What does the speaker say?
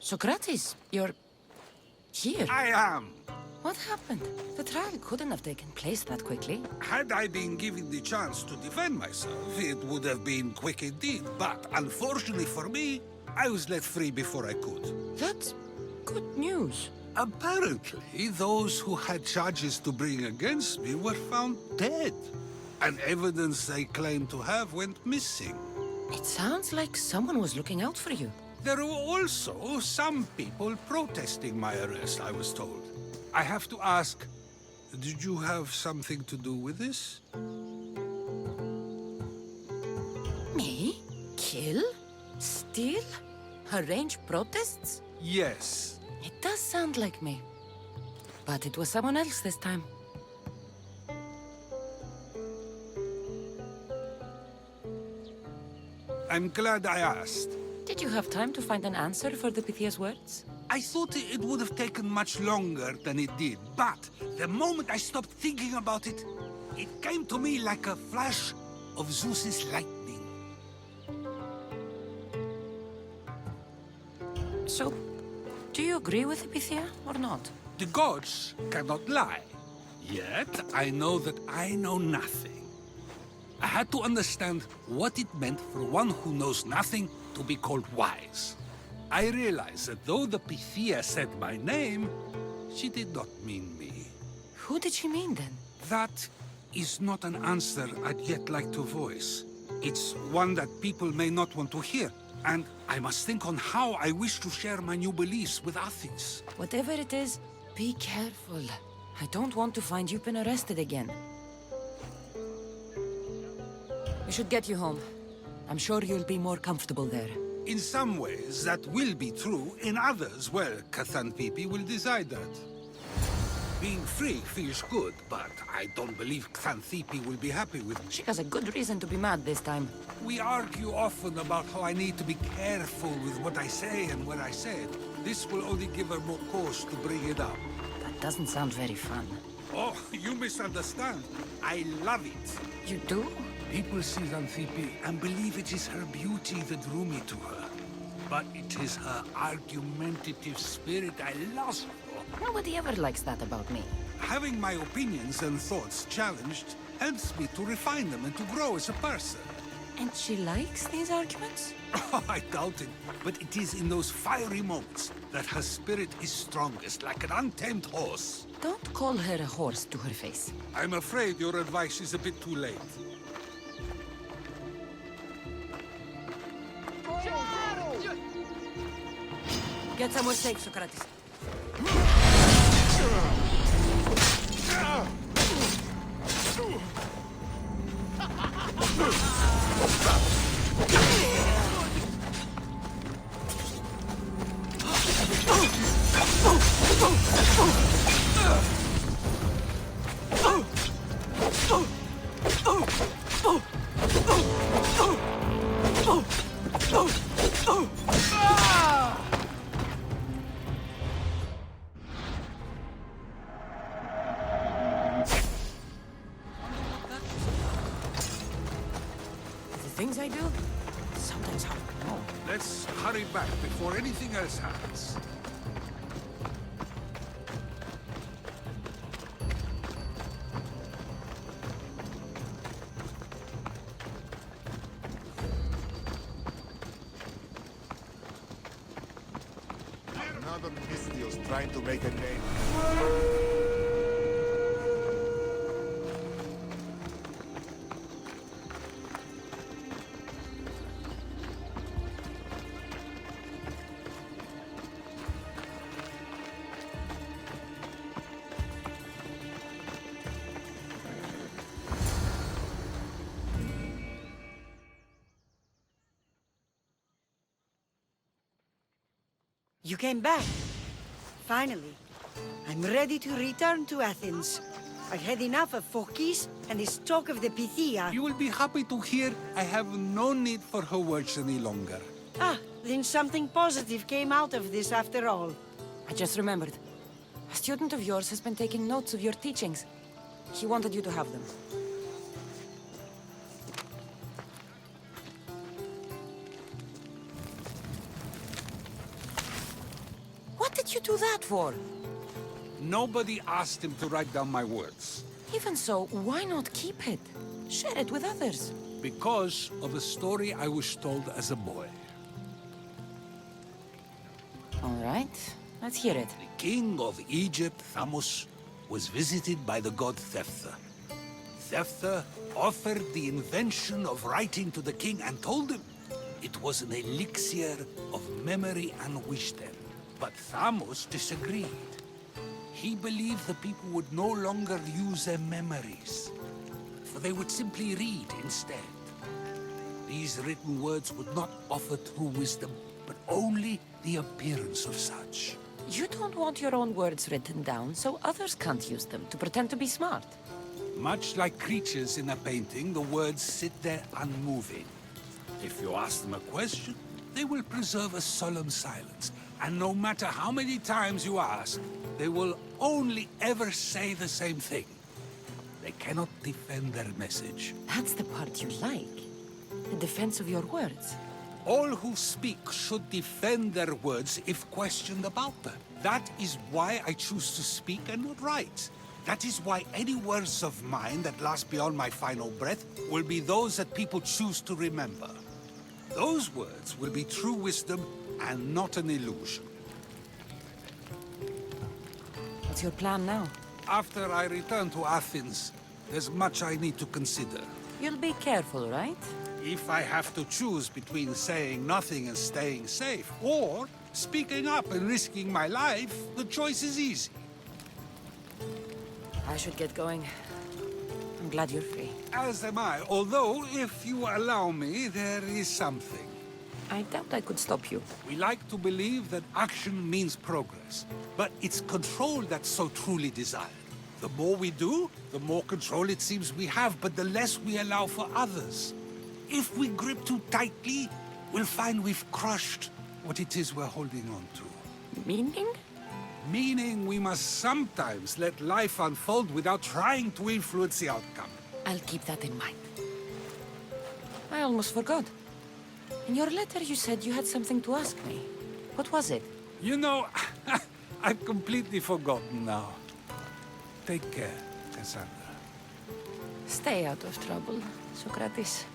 Sokrates, you're here. I am. What happened? The trial couldn't have taken place that quickly. Had I been given the chance to defend myself, it would have been quick indeed. But unfortunately for me, I was let free before I could. That's good news. Apparently, those who had charges to bring against me were found dead. And evidence they claimed to have went missing. It sounds like someone was looking out for you. There were also some people protesting my arrest, I was told. I have to ask, did you have something to do with this? Me? Kill? Steal? Arrange protests? Yes. It does sound like me. But it was someone else this time. I'm glad I asked. Did you have time to find an answer for the Pythia's words? I thought it would have taken much longer than it did, but the moment I stopped thinking about it, it came to me like a flash of Zeus's lightning. So, do you agree with the Pythia or not? The gods cannot lie. Yet, I know that I know nothing. I had to understand what it meant for one who knows nothing to be called wise. I realized that though the Pythia said my name, she did not mean me. Who did she mean then? That is not an answer I'd yet like to voice. It's one that people may not want to hear, and I must think on how I wish to share my new beliefs with Athens. Whatever it is, be careful. I don't want to find you've been arrested again. We should get you home. I'm sure you'll be more comfortable there. In some ways, that will be true. In others, well, Xanthippe will decide that. Being free feels good, but I don't believe Xanthippe will be happy with me. She has a good reason to be mad this time. We argue often about how I need to be careful with what I say and what I said. This will only give her more cause to bring it up. That doesn't sound very fun. Oh, you misunderstand. I love it. You do? People see Xanthippe and believe it is her beauty that drew me to her. But it is her argumentative spirit I lust for. Nobody ever likes that about me. Having my opinions and thoughts challenged helps me to refine them and to grow as a person. And she likes these arguments? I doubt it, but it is in those fiery moments that her spirit is strongest, like an untamed horse. Don't call her a horse to her face. I'm afraid your advice is a bit too late. Get somewhere safe, Sokrates. Things I do sometimes hard to know. Let's hurry back before anything else happens. Another Misthios trying to make a name. You came back. Finally. I'm ready to return to Athens. I've had enough of Phokis and his talk of the Pythia. You will be happy to hear I have no need for her words any longer. Ah, then something positive came out of this after all. I just remembered. A student of yours has been taking notes of your teachings. He wanted you to have them. do that for? Nobody asked him to write down my words. Even so, why not keep it? Share it with others. Because of a story I was told as a boy. All right, let's hear it. The king of Egypt, Thamos, was visited by the god Thephtha. Thephtha offered the invention of writing to the king and told him it was an elixir of memory and wisdom. But Thamos disagreed. He believed the people would no longer use their memories, for they would simply read instead. These written words would not offer true wisdom, but only the appearance of such. You don't want your own words written down so others can't use them to pretend to be smart. Much like creatures in a painting, the words sit there unmoving. If you ask them a question, they will preserve a solemn silence. And no matter how many times you ask, they will only ever say the same thing. They cannot defend their message. That's the part you like. The defense of your words. All who speak should defend their words if questioned about them. That is why I choose to speak and not write. That is why any words of mine that last beyond my final breath will be those that people choose to remember. Those words will be true wisdom and not an illusion. What's your plan now? After I return to Athens, there's much I need to consider. You'll be careful, right? If I have to choose between saying nothing and staying safe, or speaking up and risking my life, the choice is easy. I should get going. I'm glad you're free. As am I, although, if you allow me, there is something. I doubt I could stop you. We like to believe that action means progress, but it's control that's so truly desired. The more we do, the more control it seems we have, but the less we allow for others. If we grip too tightly, we'll find we've crushed what it is we're holding on to. Meaning? Meaning we must sometimes let life unfold without trying to influence the outcome. I'll keep that in mind. I almost forgot. In your letter you said you had something to ask me. What was it? You know, I've completely forgotten now. Take care, Cassandra. Stay out of trouble, Sokrates.